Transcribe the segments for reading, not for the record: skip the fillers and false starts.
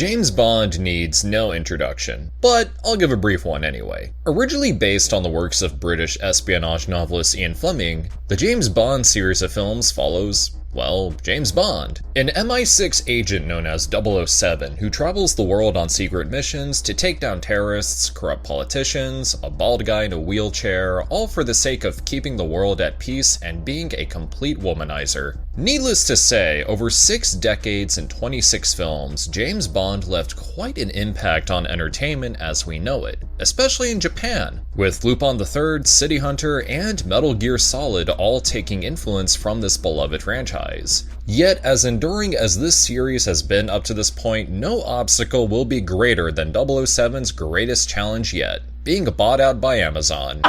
James Bond needs no introduction, but I'll give a brief one anyway. Originally based on the works of British espionage novelist Ian Fleming, the James Bond series of films follows, well, James Bond, an MI6 agent known as 007 who travels the world on secret missions to take down terrorists, corrupt politicians, a bald guy in a wheelchair, all for the sake of keeping the world at peace and being a complete womanizer. Needless to say, over 6 decades and 26 films, James Bond left quite an impact on entertainment as we know it, especially in Japan, with Lupin III, City Hunter, and Metal Gear Solid all taking influence from this beloved franchise. Yet, as enduring as this series has been up to this point, no obstacle will be greater than 007's greatest challenge yet, being bought out by Amazon.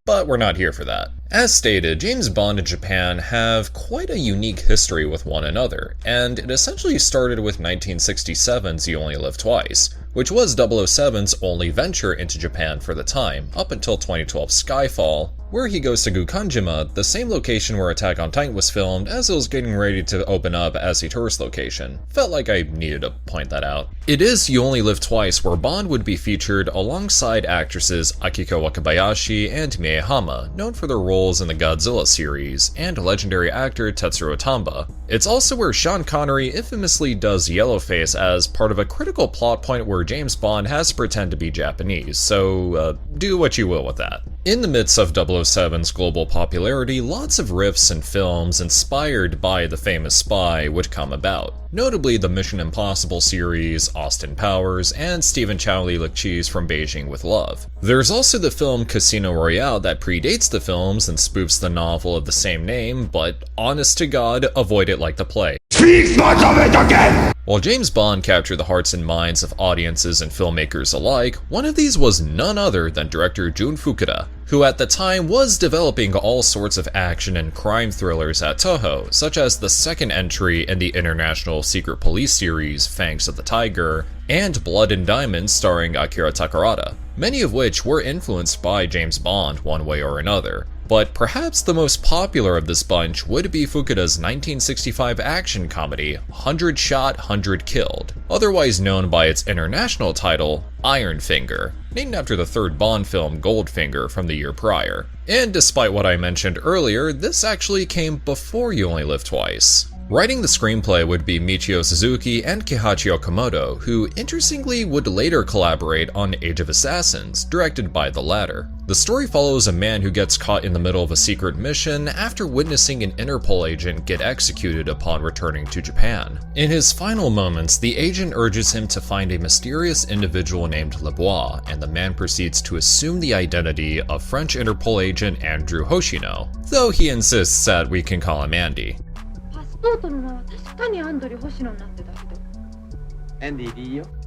But we're not here for that. As stated, James Bond and Japan have quite a unique history with one another, and it essentially started with 1967's You Only Live Twice, which was 007's only venture into Japan for the time, up until 2012's Skyfall, where he goes to Gukanjima, the same location where Attack on Titan was filmed, as it was getting ready to open up as a tourist location. Felt like I needed to point that out. It is You Only Live Twice where Bond would be featured alongside actresses Akiko Wakabayashi and Mie Hama, known for their roles in the Godzilla series, and legendary actor Tetsuro Tamba. It's also where Sean Connery infamously does Yellowface as part of a critical plot point where James Bond has to pretend to be Japanese, so do what you will with that. In the midst of 007's global popularity, lots of riffs and films inspired by the famous spy would come about, notably the Mission Impossible series, Austin Powers, and Stephen Chow Li-Luk-Chi's From Beijing with Love. There's also the film Casino Royale that predates the films and spoofs the novel of the same name, but honest to God, avoid it like the plague. Speak much of it again! While James Bond captured the hearts and minds of audiences and filmmakers alike, one of these was none other than director Jun Fukuda, who at the time was developing all sorts of action and crime thrillers at Toho, such as the second entry in the international secret police series Fangs of the Tiger, and Blood and Diamonds starring Akira Takarada, many of which were influenced by James Bond one way or another. But perhaps the most popular of this bunch would be Fukuda's 1965 action comedy 100 Shot, 100 Killed, otherwise known by its international title, Ironfinger, named after the third Bond film Goldfinger from the year prior. And despite what I mentioned earlier, this actually came before You Only Live Twice. Writing the screenplay would be Michio Suzuki and Keiichi Okamoto, who interestingly would later collaborate on Age of Assassins, directed by the latter. The story follows a man who gets caught in the middle of a secret mission after witnessing an Interpol agent get executed upon returning to Japan. In his final moments, the agent urges him to find a mysterious individual named Lebois, and the man proceeds to assume the identity of French Interpol agent Andrew Hoshino, though he insists that we can call him Andy.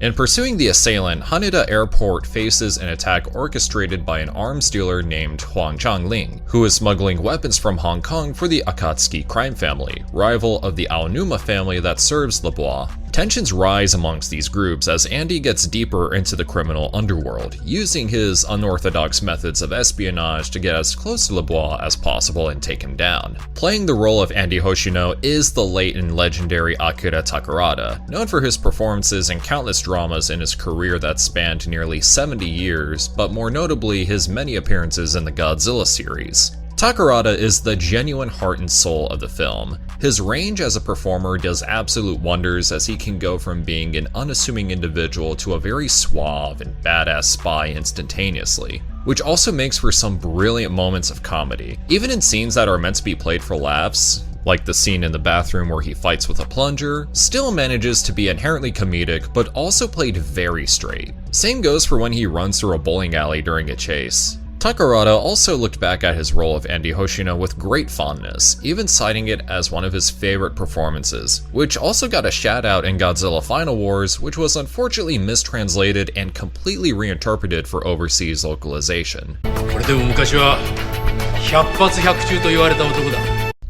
In pursuing the assailant, Haneda Airport faces an attack orchestrated by an arms dealer named Huang Changling, who is smuggling weapons from Hong Kong for the Akatsuki crime family, rival of the Aonuma family that serves Lebois. Tensions rise amongst these groups as Andy gets deeper into the criminal underworld, using his unorthodox methods of espionage to get as close to Lebois as possible and take him down. Playing the role of Andy Hoshino is the late and legendary Akira Takarada, known for his performances in countless dramas in his career that spanned nearly 70 years, but more notably his many appearances in the Godzilla series. Takarada is the genuine heart and soul of the film. His range as a performer does absolute wonders as he can go from being an unassuming individual to a very suave and badass spy instantaneously, which also makes for some brilliant moments of comedy. Even in scenes that are meant to be played for laughs, like the scene in the bathroom where he fights with a plunger, still manages to be inherently comedic but also played very straight. Same goes for when he runs through a bowling alley during a chase. Takarada also looked back at his role of Andy Hoshino with great fondness, even citing it as one of his favorite performances, which also got a shout out in Godzilla Final Wars, which was unfortunately mistranslated and completely reinterpreted for overseas localization.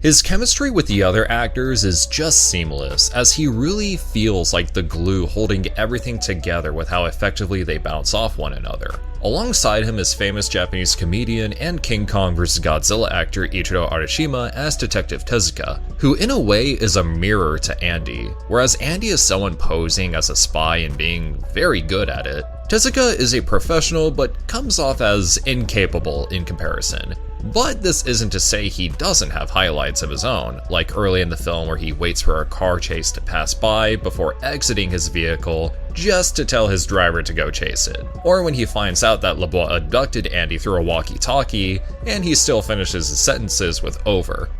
His chemistry with the other actors is just seamless, as he really feels like the glue holding everything together with how effectively they bounce off one another. Alongside him is famous Japanese comedian and King Kong vs. Godzilla actor Ichiro Arashima as Detective Tezuka, who in a way is a mirror to Andy. Whereas Andy is someone posing as a spy and being very good at it, Tezuka is a professional but comes off as incapable in comparison. But this isn't to say he doesn't have highlights of his own, like early in the film where he waits for a car chase to pass by before exiting his vehicle just to tell his driver to go chase it. Or when he finds out that LeBois abducted Andy through a walkie-talkie, and he still finishes his sentences with "over."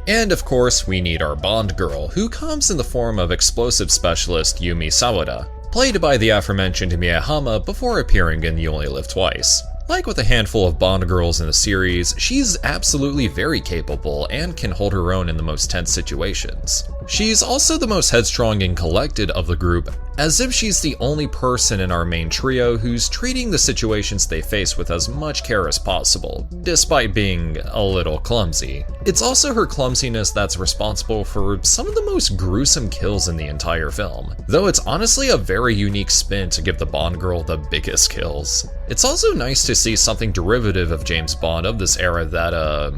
And of course, we need our Bond girl, who comes in the form of explosive specialist Yumi Sawada, played by the aforementioned Miyahama before appearing in You Only Live Twice. Like with a handful of Bond girls in the series, she's absolutely very capable and can hold her own in the most tense situations. She's also the most headstrong and collected of the group, as if she's the only person in our main trio who's treating the situations they face with as much care as possible, despite being a little clumsy. It's also her clumsiness that's responsible for some of the most gruesome kills in the entire film, though it's honestly a very unique spin to give the Bond girl the biggest kills. It's also nice to see something derivative of James Bond of this era that,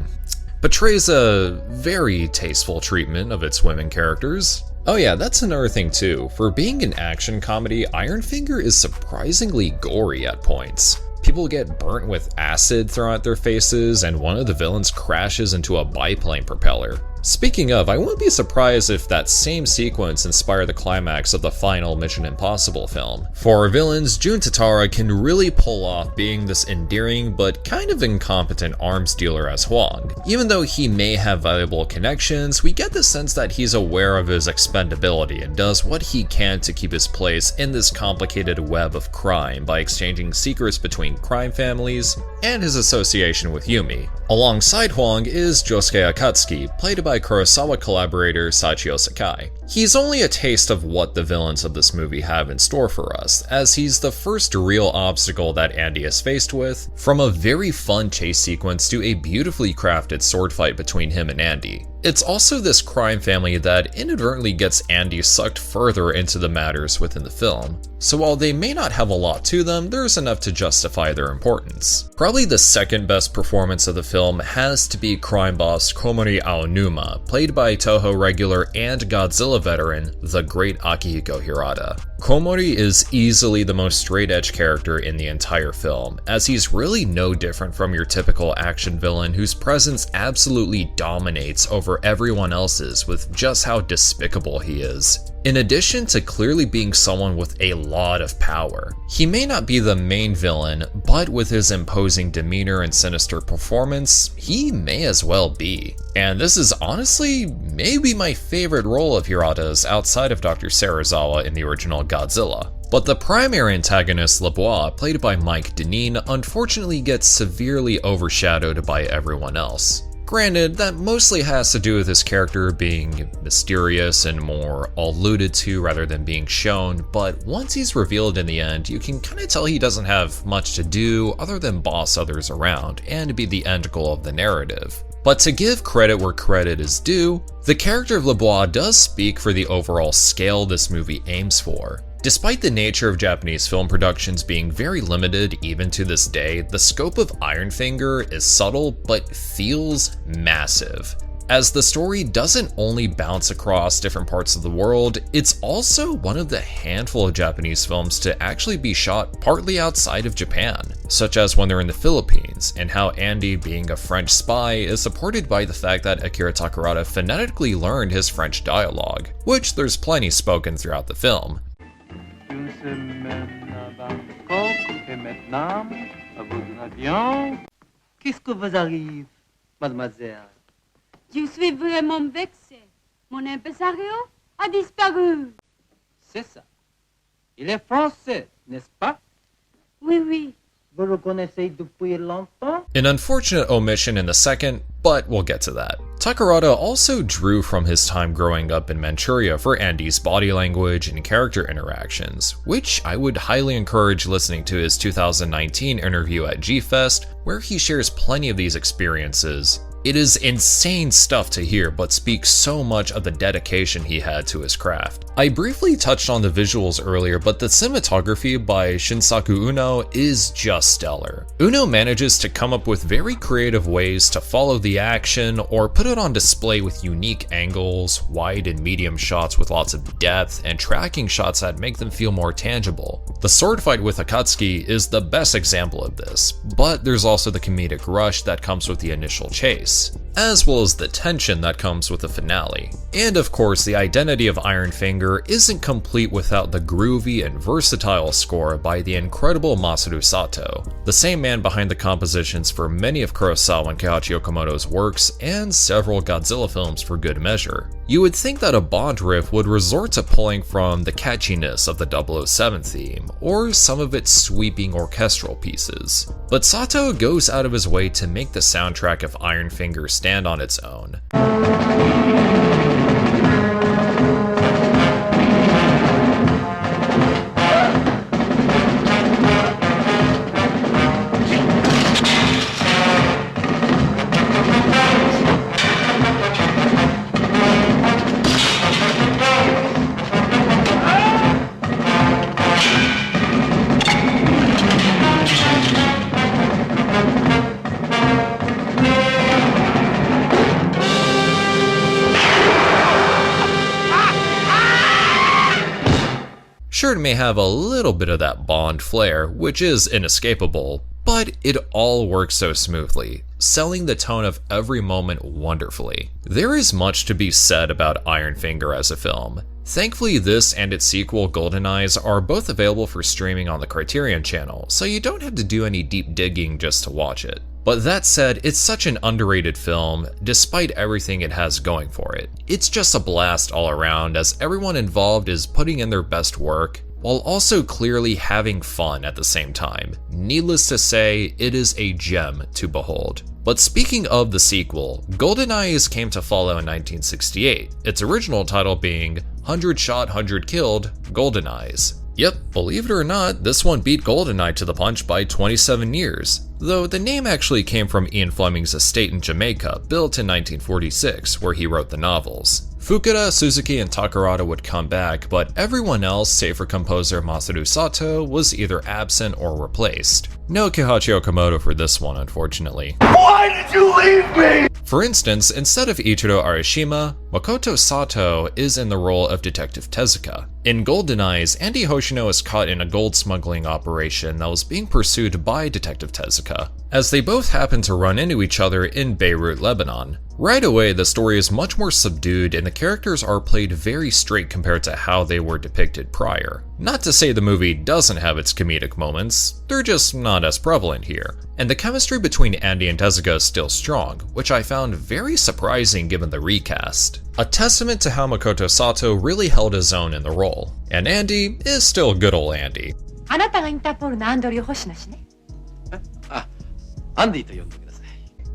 portrays a very tasteful treatment of its women characters. Oh yeah, that's another thing too. For being an action comedy, Ironfinger is surprisingly gory at points. People get burnt with acid thrown at their faces, and one of the villains crashes into a biplane propeller. Speaking of, I wouldn't be surprised if that same sequence inspired the climax of the final Mission Impossible film. For our villains, Jun Tatara can really pull off being this endearing but kind of incompetent arms dealer as Huang. Even though he may have valuable connections, we get the sense that he's aware of his expendability and does what he can to keep his place in this complicated web of crime by exchanging secrets between crime families and his association with Yumi. Alongside Huang is Josuke Akatsuki, played by Kurosawa collaborator Sachio Sakai. He's only a taste of what the villains of this movie have in store for us, as he's the first real obstacle that Andy is faced with, from a very fun chase sequence to a beautifully crafted sword fight between him and Andy. It's also this crime family that inadvertently gets Andy sucked further into the matters within the film. So while they may not have a lot to them, there's enough to justify their importance. Probably the second best performance of the film has to be crime boss Komori Aonuma, played by Toho regular and Godzilla veteran, the great Akihiko Hirata. Komori is easily the most straight-edge character in the entire film, as he's really no different from your typical action villain whose presence absolutely dominates over everyone else's with just how despicable he is. In addition to clearly being someone with a lot of power, he may not be the main villain, but with his imposing demeanor and sinister performance, he may as well be. And this is honestly maybe my favorite role of Hirata's outside of Dr. Serizawa in the original Godzilla. But the primary antagonist, LeBois, played by Mike Deneen, unfortunately gets severely overshadowed by everyone else. Granted, that mostly has to do with his character being mysterious and more alluded to rather than being shown, but once he's revealed in the end, you can kinda tell he doesn't have much to do other than boss others around and be the end goal of the narrative. But to give credit where credit is due, the character of LeBois does speak for the overall scale this movie aims for. Despite the nature of Japanese film productions being very limited even to this day, the scope of Ironfinger is subtle but feels massive. As the story doesn't only bounce across different parts of the world, it's also one of the handful of Japanese films to actually be shot partly outside of Japan, such as when they're in the Philippines, and how Andy, being a French spy, is supported by the fact that Akira Takarada phonetically learned his French dialogue, which there's plenty spoken throughout the film. Une semaine à Bangkok, et maintenant, à votre avion. Qu'est-ce que vous arrive, mademoiselle? Je suis vraiment vexée. Mon impresario a disparu. C'est ça. Il est français, n'est-ce pas? Oui, oui. Vous le connaissez depuis longtemps? An unfortunate omission in the second, but we'll get to that. Takarada also drew from his time growing up in Manchuria for Andy's body language and character interactions, which I would highly encourage listening to his 2019 interview at G-Fest, where he shares plenty of these experiences. It is insane stuff to hear, but speaks so much of the dedication he had to his craft. I briefly touched on the visuals earlier, but the cinematography by Shinsaku Uno is just stellar. Uno manages to come up with very creative ways to follow the action or put it on display with unique angles, wide and medium shots with lots of depth, and tracking shots that make them feel more tangible. The sword fight with Akatsuki is the best example of this, but there's also the comedic rush that comes with the initial chase, as well as the tension that comes with the finale. And of course, the identity of Ironfinger isn't complete without the groovy and versatile score by the incredible Masaru Sato, the same man behind the compositions for many of Kurosawa and Keiichi Okamoto's works and several Godzilla films for good measure. You would think that a Bond riff would resort to pulling from the catchiness of the 007 theme, or some of its sweeping orchestral pieces. But Sato goes out of his way to make the soundtrack of Ironfinger stand on its own. Sure, it may have a little bit of that Bond flair, which is inescapable, but it all works so smoothly, selling the tone of every moment wonderfully. There is much to be said about Ironfinger as a film. Thankfully, this and its sequel, Golden Eyes, are both available for streaming on the Criterion channel, so you don't have to do any deep digging just to watch it. But that said, it's such an underrated film, despite everything it has going for it. It's just a blast all around, as everyone involved is putting in their best work, while also clearly having fun at the same time. Needless to say, it is a gem to behold. But speaking of the sequel, Golden Eyes came to follow in 1968, its original title being 100 Shot, 100 Killed, Golden Eyes. Yep, believe it or not, this one beat GoldenEye to the punch by 27 years, though the name actually came from Ian Fleming's estate in Jamaica, built in 1946, where he wrote the novels. Fukuda, Suzuki, and Takarada would come back, but everyone else, save for composer Masaru Sato, was either absent or replaced. No Keiichi Okamoto for this one, unfortunately. Why did you leave me? For instance, instead of Ichiro Arishima, Makoto Sato is in the role of Detective Tezuka. In Golden Eyes, Andy Hoshino is caught in a gold smuggling operation that was being pursued by Detective Tezuka, as they both happen to run into each other in Beirut, Lebanon. Right away, the story is much more subdued and the characters are played very straight compared to how they were depicted prior. Not to say the movie doesn't have its comedic moments, they're just not as prevalent here. And the chemistry between Andy and Tezuka is still strong, which I found very surprising given the recast. A testament to how Makoto Sato really held his own in the role. And Andy is still good ol' Andy. あなたがインターポールのアンドリュー・ホシナ氏ね。アンディと呼んでください。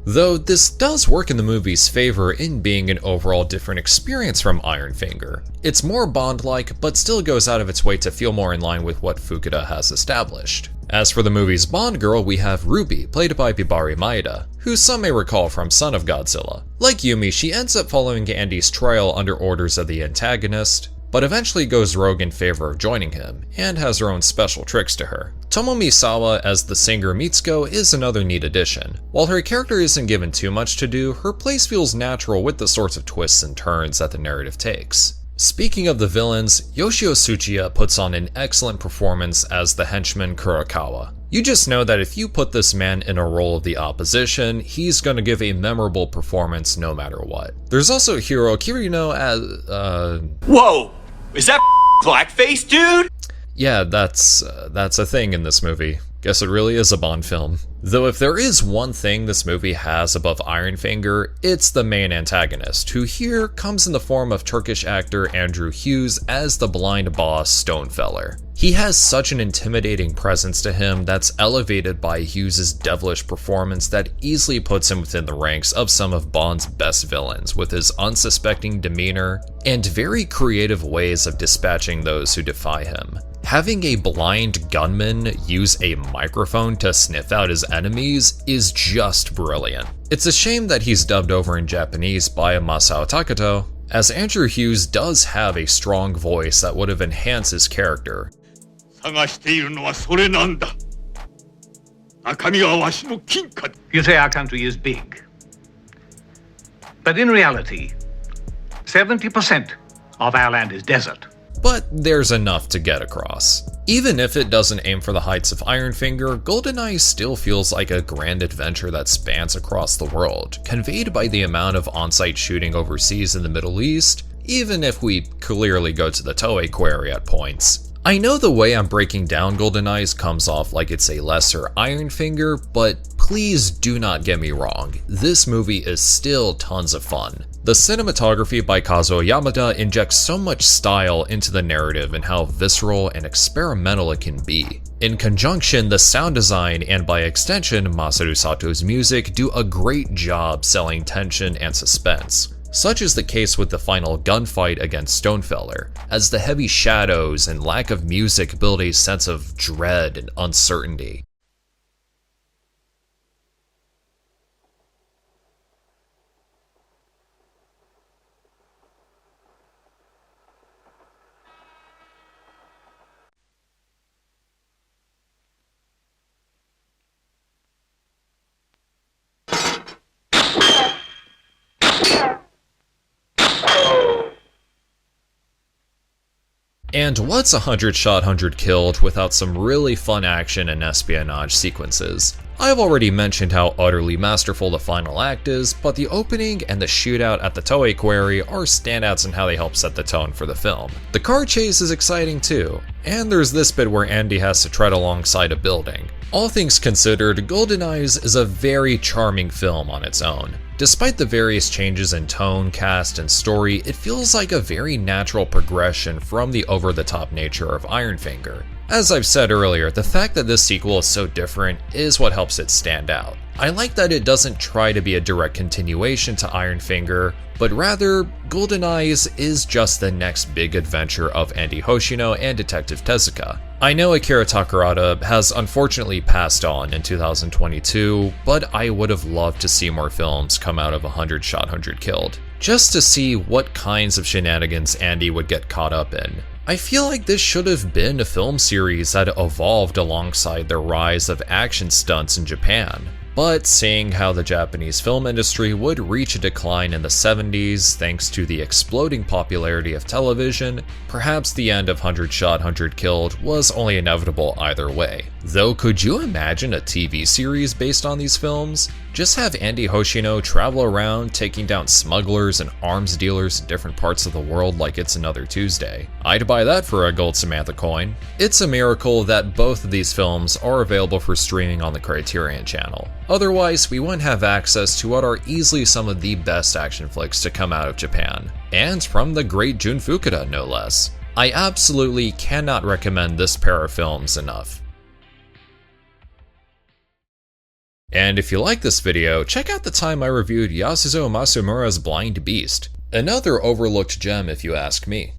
Though this does work in the movie's favor in being an overall different experience from Ironfinger. It's more Bond-like, but still goes out of its way to feel more in line with what Fukuda has established. As for the movie's Bond girl, we have Ruby, played by Bibari Maeda, who some may recall from Son of Godzilla. Like Yumi, she ends up following Andy's trial under orders of the antagonist, but eventually goes rogue in favor of joining him, and has her own special tricks to her. Tomomi Sawa as the singer Mitsuko is another neat addition. While her character isn't given too much to do, her place feels natural with the sorts of twists and turns that the narrative takes. Speaking of the villains, Yoshio Tsuchiya puts on an excellent performance as the henchman Kurokawa. You just know that if you put this man in a role of the opposition, he's gonna give a memorable performance no matter what. There's also Hiro Kirino as, Whoa! Is that blackface, dude? Yeah, that's a thing in this movie. Guess it really is a Bond film. Though if there is one thing this movie has above Ironfinger, it's the main antagonist, who here comes in the form of Turkish actor Andrew Hughes as the blind boss Stonefeller. He has such an intimidating presence to him that's elevated by Hughes' devilish performance that easily puts him within the ranks of some of Bond's best villains, with his unsuspecting demeanor and very creative ways of dispatching those who defy him. Having a blind gunman use a microphone to sniff out his enemies is just brilliant. It's a shame that he's dubbed over in Japanese by Masao Takato, as Andrew Hughes does have a strong voice that would have enhanced his character. 探しているのはそれなんだ。中身はわしの金貨。 You say our country is big. But in reality, 70% of our land is desert. But there's enough to get across. Even if it doesn't aim for the heights of Ironfinger, GoldenEye still feels like a grand adventure that spans across the world, conveyed by the amount of on-site shooting overseas in the Middle East, even if we clearly go to the Toei quarry at points. I know the way I'm breaking down GoldenEye comes off like it's a lesser Ironfinger, but please do not get me wrong, this movie is still tons of fun. The cinematography by Kazuo Yamada injects so much style into the narrative and how visceral and experimental it can be. In conjunction, the sound design and by extension Masaru Sato's music do a great job selling tension and suspense. Such is the case with the final gunfight against Stonefeller, as the heavy shadows and lack of music build a sense of dread and uncertainty. And what's 100 shot 100 killed without some really fun action and espionage sequences? I've already mentioned how utterly masterful the final act is, but the opening and the shootout at the Toei quarry are standouts in how they help set the tone for the film. The car chase is exciting too, and there's this bit where Andy has to tread alongside a building. All things considered, GoldenEye is a very charming film on its own. Despite the various changes in tone, cast, and story, it feels like a very natural progression from the over-the-top nature of Ironfinger. As I've said earlier, the fact that this sequel is so different is what helps it stand out. I like that it doesn't try to be a direct continuation to Ironfinger, but rather, GoldenEye is just the next big adventure of Andy Hoshino and Detective Tezuka. I know Akira Takarada has unfortunately passed on in 2022, but I would have loved to see more films come out of 100 shot 100 killed, just to see what kinds of shenanigans Andy would get caught up in. I feel like this should have been a film series that evolved alongside the rise of action stunts in Japan. But seeing how the Japanese film industry would reach a decline in the 70s thanks to the exploding popularity of television, perhaps the end of 100 shot 100 killed was only inevitable either way. Though could you imagine a TV series based on these films? Just have Andy Hoshino travel around taking down smugglers and arms dealers in different parts of the world like it's another Tuesday. I'd buy that for a gold Samantha coin. It's a miracle that both of these films are available for streaming on the Criterion channel. Otherwise, we wouldn't have access to what are easily some of the best action flicks to come out of Japan. And from the great Jun Fukuda, no less. I absolutely cannot recommend this pair of films enough. And if you like this video, check out the time I reviewed Yasuzo Masumura's Blind Beast. Another overlooked gem if you ask me.